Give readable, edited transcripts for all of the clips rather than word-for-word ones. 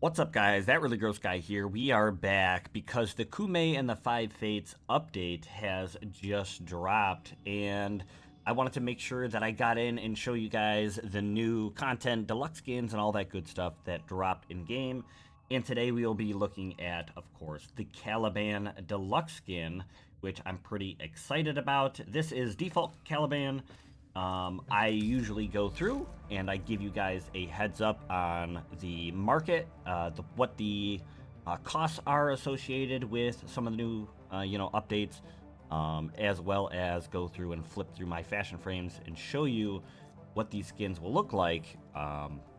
What's up, guys? That really gross guy here. We are back because the Kume and the Five Fates update has just dropped, and I wanted to make sure that I got in and show you guys the new content, deluxe skins, and all that good stuff that dropped in game. And today we will be looking at, of course, the Caliban Deluxe Skin, which I'm pretty excited about. This is default Caliban. I usually go through and I give you guys a heads up on the market, what the costs are associated with some of the new, updates, as well as go through and flip through my fashion frames and show you what these skins will look like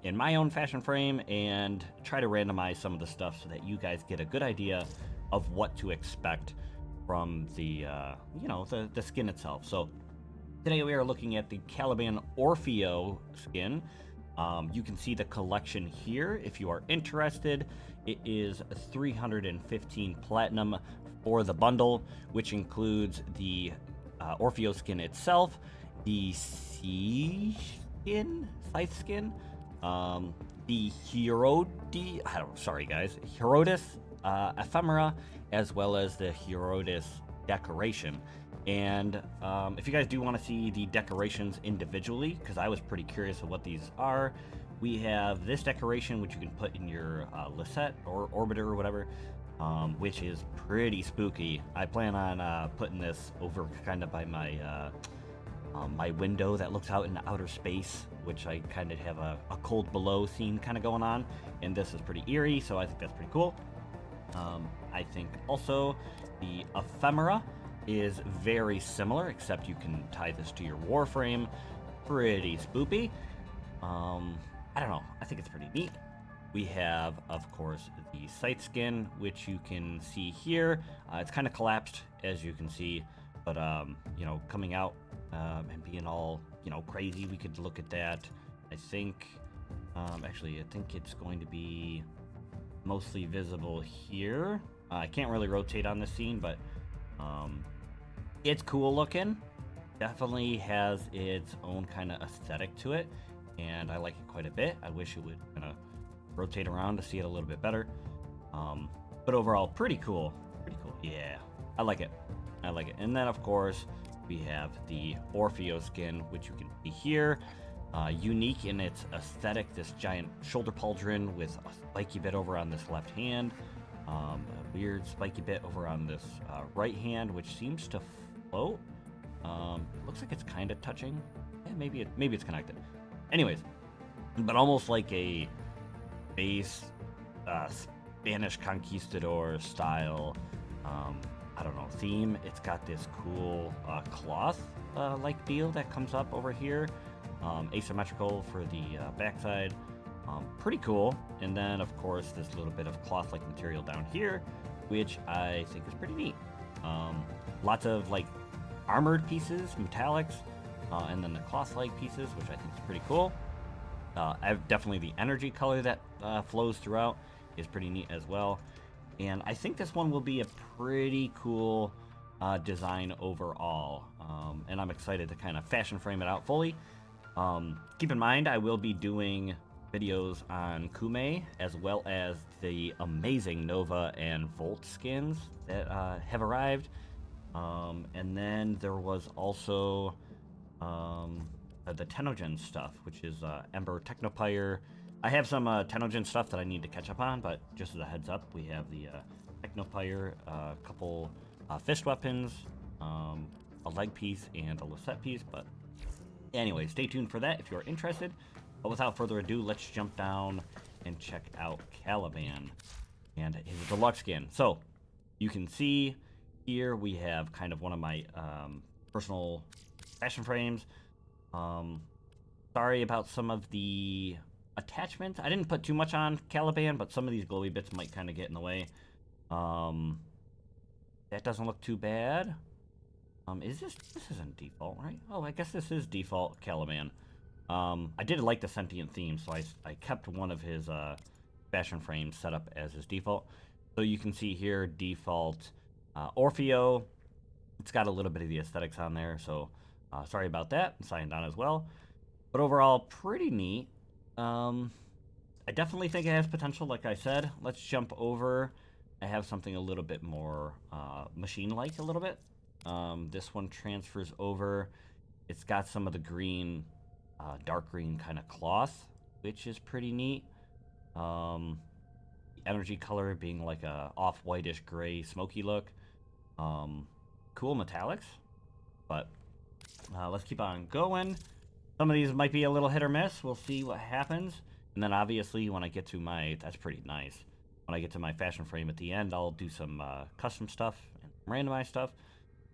in my own fashion frame and try to randomize some of the stuff so that you guys get a good idea of what to expect from the skin itself. So today we are looking at the Caliban Orfeo skin. You can see the collection here if you are interested. It is 315 platinum for the bundle, which includes the Orfeo skin itself, the Scythe skin, the Herodes ephemera, as well as the Herodes decoration. And if you guys do want to see the decorations individually, because I was pretty curious of what these are, we have this decoration, which you can put in your Lisette or Orbiter or whatever, which is pretty spooky. I plan on putting this over kind of by my window that looks out into outer space, which I kind of have a cold below scene kind of going on, and this is pretty eerie, so I think that's pretty cool. I think also the ephemera is very similar, except you can tie this to your Warframe. Pretty spoopy. I don't know. I think it's pretty neat. We have, of course, the Scythe skin, which you can see here. It's kind of collapsed, as you can see, but coming out and being all crazy. We could look at that. I think, actually, I think it's going to be mostly visible here. I can't really rotate on this scene, but it's cool looking. Definitely has its own kind of aesthetic to it, and I like it quite a bit. I wish it would kind of rotate around to see it a little bit better. But overall, pretty cool. Pretty cool. Yeah, I like it. I like it. And then, of course, we have the Orfeo skin, which you can see here. Unique in its aesthetic, this giant shoulder pauldron with a spiky bit over on this left hand. A weird spiky bit over on this right hand, which seems to float. Looks like it's kind of touching. Yeah, maybe it's connected. Anyways, but almost like a base Spanish conquistador style, I don't know, theme. It's got this cool cloth like deal that comes up over here, asymmetrical for the backside. Pretty cool. And then, of course, this little bit of cloth-like material down here, which I think is pretty neat. Lots of like armored pieces, metallics, and then the cloth-like pieces, which I think is pretty cool. Definitely the energy color that flows throughout is pretty neat as well. And I think this one will be a pretty cool design overall. And I'm excited to kind of fashion frame it out fully. Keep in mind, I will be doing videos on Kume, as well as the amazing Nova and Volt skins that have arrived. And then there was also the Tenogen stuff, which is Ember Technopire. I have some Tenogen stuff that I need to catch up on, but just as a heads up, we have the Technopire, a couple fist weapons, a leg piece, and a Lisette piece. But anyway, stay tuned for that if you're interested. But without further ado, let's jump down and check out Caliban and his deluxe skin. So you can see here we have kind of one of my personal fashion frames. Sorry about some of the attachments. I didn't put too much on Caliban, but some of these glowy bits might kind of get in the way. That doesn't look too bad. This isn't default, right? Oh, I guess this is default Caliban. I did like the sentient theme, so I kept one of his fashion frames set up as his default. So you can see here, default Orfeo. It's got a little bit of the aesthetics on there, so sorry about that. Signed on as well. But overall, pretty neat. I definitely think it has potential, like I said. Let's jump over. I have something a little bit more machine-like a little bit. This one transfers over. It's got some of the green, dark green kind of cloth, which is pretty neat. The energy color being like a off-whitish gray smoky look. Cool metallics, but let's keep on going. Some of these might be a little hit or miss. We'll see what happens. And then obviously when I get to my, that's pretty nice. When I get to my fashion frame at the end, I'll do some custom stuff and randomized stuff.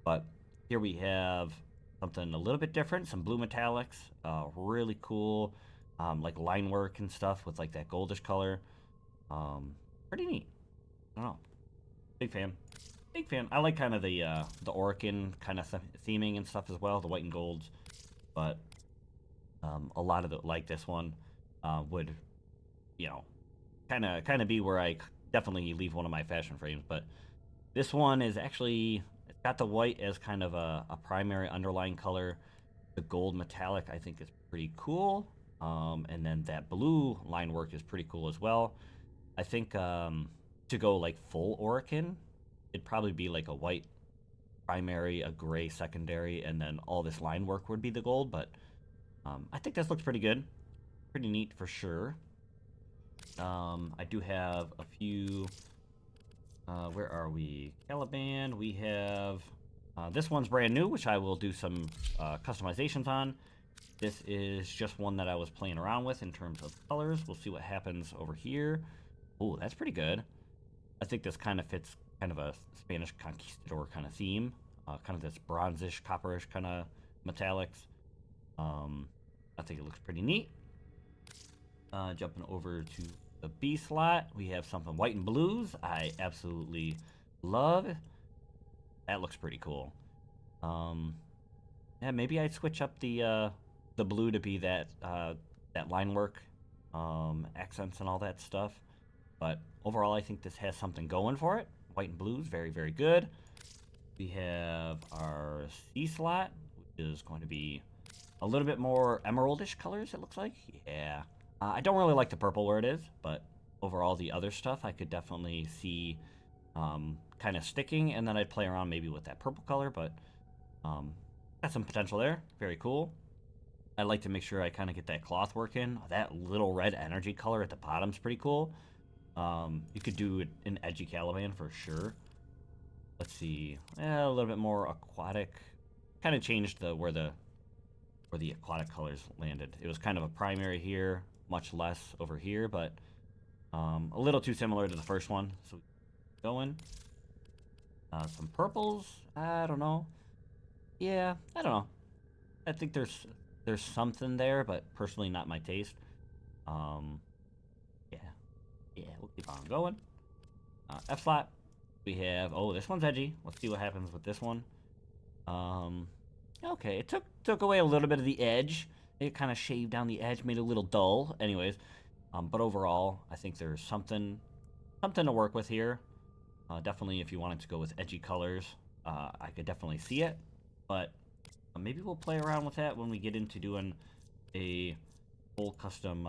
But here we have something a little bit different, some blue metallics, really cool, like line work and stuff with like that goldish color. Pretty neat. I don't know. Big fan. Big fan. I like kind of the Orkin kind of theming and stuff as well, the white and golds. But a lot of the, like this one, would, you know, kind of be where I definitely leave one of my fashion frames. But this one is actually, it's got the white as kind of a primary underlying color. The gold metallic I think is pretty cool. And then that blue line work is pretty cool as well. I think to go like full Orkin, it'd probably be like a white primary, a gray secondary, and then all this line work would be the gold. But I think this looks pretty good. Pretty neat for sure. I do have a few. Where are we? Caliban. We have. This one's brand new, which I will do some customizations on. This is just one that I was playing around with in terms of colors. We'll see what happens over here. Oh, that's pretty good. I think this kind of fits kind of a Spanish conquistador kind of theme. Kind of this bronzish, copperish kind of metallics. I think it looks pretty neat. Jumping over to the B slot, we have something white and blues. I absolutely love. That looks pretty cool. Yeah, maybe I'd switch up the blue to be that that line work, accents and all that stuff. But overall, I think this has something going for it. White and blues, very, very good. We have our C slot, which is going to be a little bit more emeraldish colors, it looks like. Yeah. I don't really like the purple where it is, but overall the other stuff I could definitely see kind of sticking, and then I'd play around maybe with that purple color, but got some potential there. Very cool. I like to make sure I kind of get that cloth work in. That little red energy color at the bottom's pretty cool. You could do an edgy Caliban for sure. Let's see. A little bit more aquatic. Kind of changed where the aquatic colors landed. It was kind of a primary here, much less over here, but a little too similar to the first one. So going. Some purples. I don't know. Yeah, I don't know. I think there's something there, but personally not my taste. Yeah, we'll keep on going. F slot. We have, oh, this one's edgy. Let's see what happens with this one. Okay, it took away a little bit of the edge. It kind of shaved down the edge, made it a little dull. Anyways, but overall, I think there's something to work with here. Definitely, if you wanted to go with edgy colors, I could definitely see it. But maybe we'll play around with that when we get into doing a full custom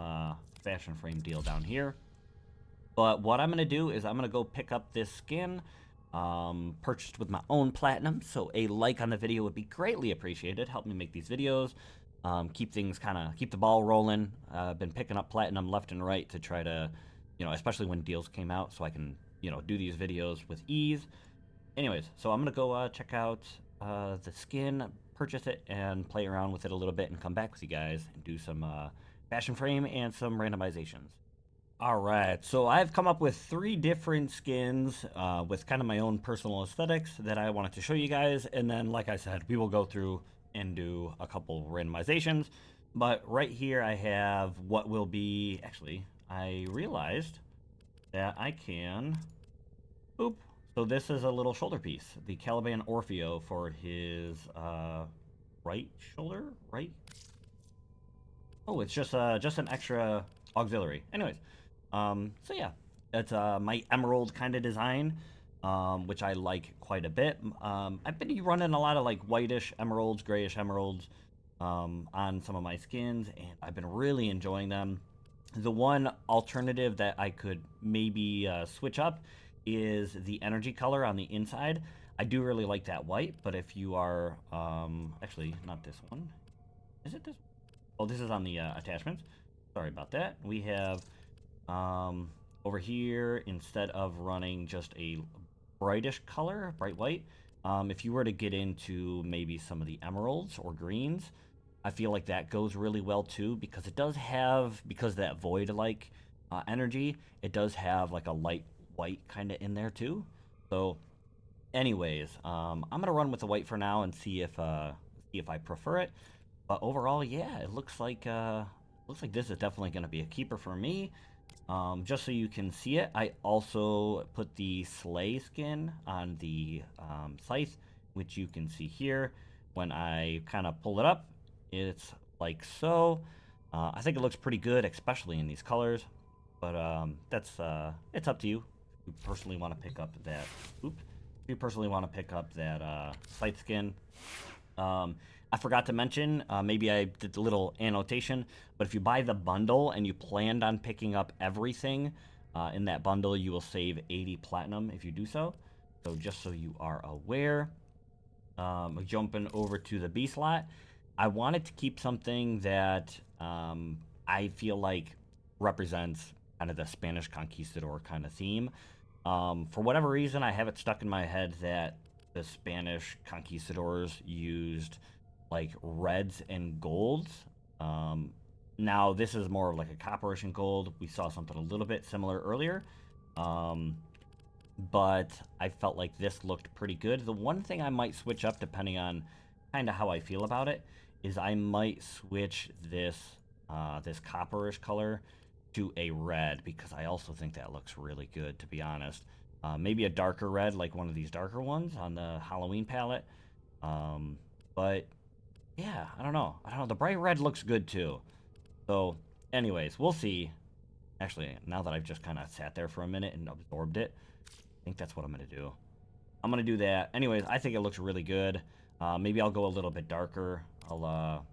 fashion frame deal down here. But what I'm going to do is I'm going to go pick up this skin, purchased with my own platinum. So a like on the video would be greatly appreciated. Help me make these videos, keep the ball rolling. I've been picking up platinum left and right to try to, especially when deals came out, so I can, do these videos with ease. Anyways, so I'm going to go check out the skin, purchase it, and play around with it a little bit and come back with you guys and do some fashion frame and some randomizations. Alright, so I've come up with 3 different skins with kind of my own personal aesthetics that I wanted to show you guys, and then like I said, we will go through and do a couple randomizations. But right here I have what will be, actually, I realized that I can, boop, so this is a little shoulder piece, the Caliban Orfeo for his right shoulder, right? Oh, it's just an extra auxiliary. Anyways. So yeah, that's my emerald kind of design, which I like quite a bit. I've been running a lot of like whitish emeralds, grayish emeralds on some of my skins, and I've been really enjoying them. The one alternative that I could maybe switch up is the energy color on the inside. I do really like that white, but if you are, actually, not this one. Is it this? Oh, this is on the attachments. Sorry about that. We have over here, instead of running just a brightish color, bright white, if you were to get into maybe some of the emeralds or greens, I feel like that goes really well too, because it does have, because of that void like energy, it does have like a light white kind of in there too. So anyways, I'm gonna run with the white for now and see if I prefer it. But overall, yeah, it looks like this is definitely gonna be a keeper for me. Just so you can see it, I also put the sleigh skin on the scythe, which you can see here. When I kind of pull it up, it's like so. I think it looks pretty good, especially in these colors. But it's up to you. If you personally want to pick up that, if you personally want to pick up that scythe skin. I forgot to mention, maybe I did a little annotation, but if you buy the bundle and you planned on picking up everything in that bundle, you will save 80 platinum if you do so. So just so you are aware, jumping over to the B slot, I wanted to keep something that I feel like represents kind of the Spanish conquistador kind of theme. For whatever reason, I have it stuck in my head that the Spanish conquistadors used like reds and golds. Now this is more of like a copperish and gold. We saw something a little bit similar earlier, but I felt like this looked pretty good. The one thing I might switch up, depending on kind of how I feel about it, is I might switch this this copperish color to a red, because I also think that looks really good, to be honest. Maybe a darker red, like one of these darker ones on the Halloween palette. But yeah, I don't know. I don't know. The bright red looks good too. So, anyways, we'll see. Actually, now that I've just kind of sat there for a minute and absorbed it, I think that's what I'm going to do. I'm going to do that. Anyways, I think it looks really good. Maybe I'll go a little bit darker. I'll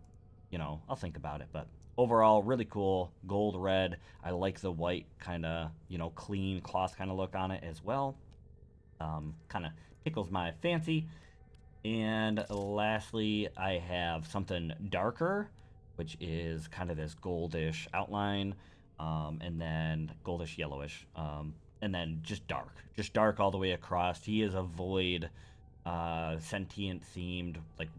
think about it. But overall, really cool. Gold, red. I like the white kind of, clean cloth kind of look on it as well. Kind of tickles my fancy. And lastly, I have something darker, which is kind of this goldish outline, and then goldish yellowish, and then just dark all the way across. He is a void, sentient themed like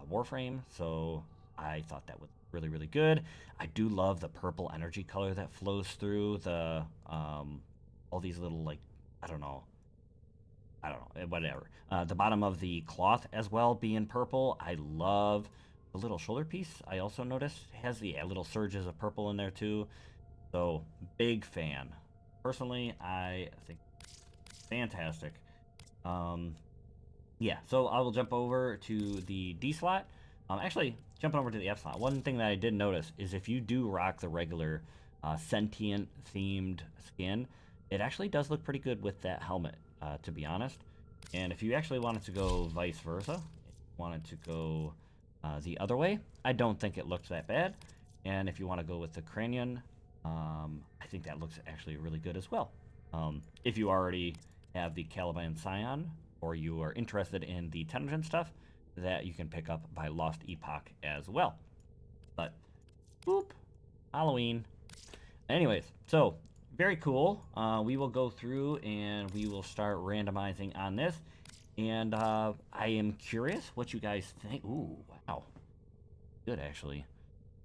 Warframe, so I thought that was really really good. I do love the purple energy color that flows through the all these little like I don't know, whatever. The bottom of the cloth as well being purple. I love the little shoulder piece. I also noticed has the little surges of purple in there too. So big fan. Personally, I think fantastic. Yeah, so I will jump over to the D slot. Actually, jumping over to the F slot. One thing that I did notice is if you do rock the regular sentient themed skin, it actually does look pretty good with that helmet, to be honest. And if you actually wanted to go vice versa, wanted to go the other way, I don't think it looks that bad. And if you want to go with the cranion, I think that looks actually really good as well. If you already have the Caliban Scion, or you are interested in the Tengen stuff, that you can pick up by Lost Epoch as well. But, boop, Halloween. Anyways, so very cool. We will go through and we will start randomizing on this. And I am curious what you guys think. Ooh, wow. Good, actually.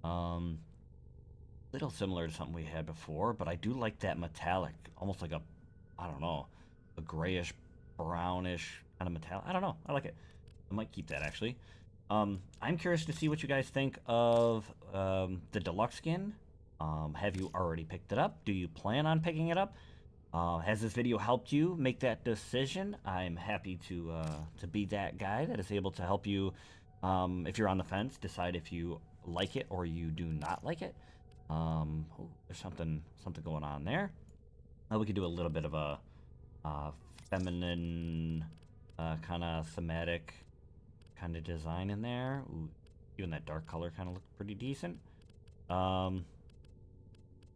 Little similar to something we had before, but I do like that metallic, almost like I don't know, a grayish, brownish kind of metallic. I don't know. I like it. I might keep that, actually. I'm curious to see what you guys think of the Deluxe Skin. Have you already picked it up? Do you plan on picking it up? Has this video helped you make that decision? I'm happy to be that guy that is able to help you, if you're on the fence, decide if you like it or you do not like it. There's something going on there. We could do a little bit of a feminine kind of thematic kind of design in there. Ooh, even that dark color kind of looked pretty decent.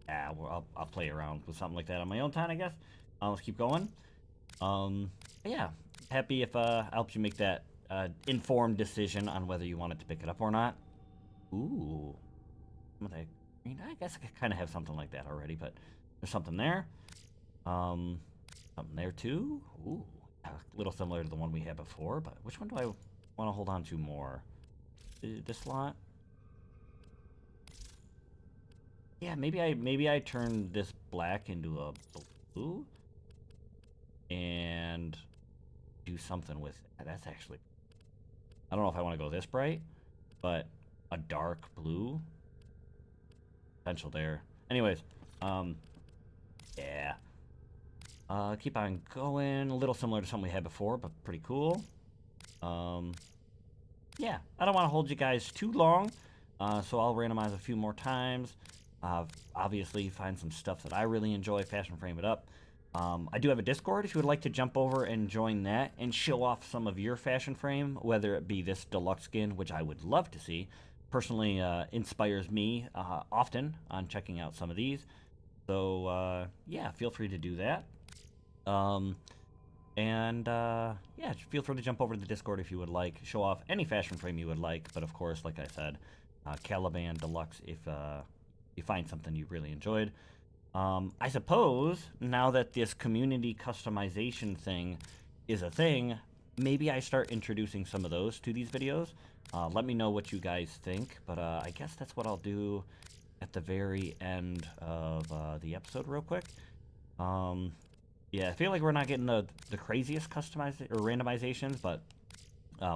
Yeah, well, I'll play around with something like that on my own time, I guess. Let's keep going. Yeah, happy if helps you make that informed decision on whether you wanted to pick it up or not. Ooh, some of that green. I guess I kind of have something like that already, but there's something there. Um, something there too. Ooh, a little similar to the one we had before, but which one do I want to hold on to more? This lot. Yeah, maybe I turn this black into a blue and do something with it. That's actually, I don't know if I want to go this bright, but a dark blue potential there. Anyways, um, yeah. Keep on going. A little similar to something we had before, but pretty cool. Um, yeah, I don't want to hold you guys too long, so I'll randomize a few more times. Obviously, find some stuff that I really enjoy, fashion frame it up. I do have a Discord if you would like to jump over and join that and show off some of your fashion frame, whether it be this deluxe skin, which I would love to see. Personally, inspires me often on checking out some of these. So, yeah, feel free to do that. Um, and yeah, feel free to jump over to the Discord if you would like. Show off any fashion frame you would like. But of course, like I said, Caliban Deluxe if you find something you really enjoyed. I suppose now that this community customization thing is a thing, maybe I start introducing some of those to these videos. Let me know what you guys think. But I guess that's what I'll do at the very end of the episode real quick. Yeah, I feel like we're not getting the craziest customized or randomizations, but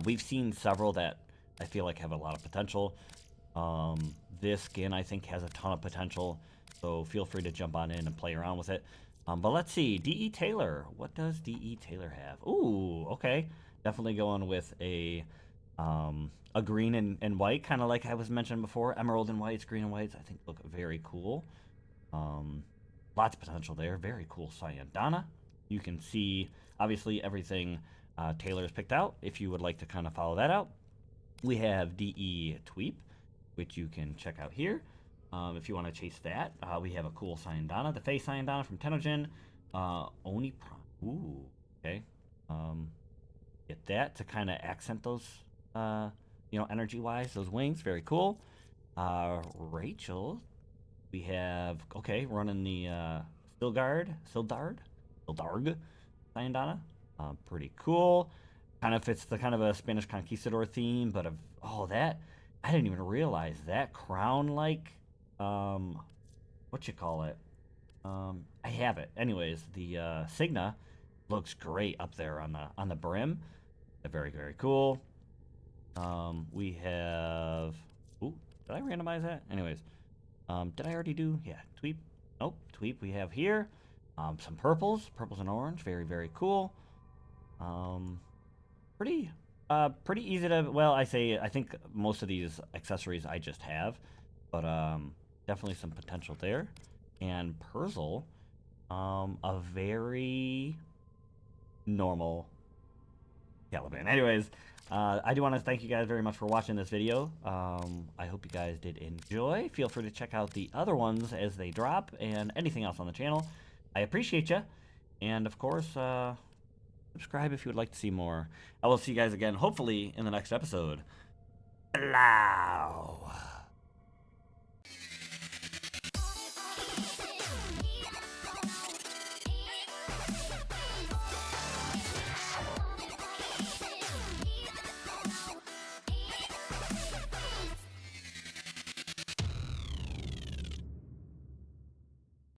we've seen several that I feel like have a lot of potential. This skin I think has a ton of potential, so feel free to jump on in and play around with it. But let's see, D.E. Taylor. What does D.E. Taylor have? Ooh, okay. Definitely going with a green and white, kind of like I was mentioned before. Emerald and whites, green and whites, I think look very cool. Um, Lots of potential there. Very cool cyan Donna. You can see, obviously, everything Taylor's picked out. If you would like to kind of follow that out, we have DE Tweep, which you can check out here. If you want to chase that, we have a cool cyan Donna, the face cyan Donna from Tenogen. Oni Prime. Ooh, okay. Get that to kind of accent those, energy-wise, those wings. Very cool. Rachel, we have, okay, running the Sildarg, Sayandana. Pretty cool. Kind of fits the kind of a Spanish conquistador theme, but that, I didn't even realize that crown like, what you call it? I have it. Anyways, the Signa looks great up there on the brim. Very, very cool. We have, ooh, did I randomize that? Anyways, did I already do? Yeah, Tweep. Nope, Tweep we have here. Some purples and orange. Very, very cool. Pretty, pretty easy to, well, I think most of these accessories I just have, but, definitely some potential there. And Persil, a very normal Caliban. Anyways, I do want to thank you guys very much for watching this video. I hope you guys did enjoy. Feel free to check out the other ones as they drop and anything else on the channel. I appreciate you. And of course, subscribe if you would like to see more. I will see you guys again, hopefully, in the next episode. Hello.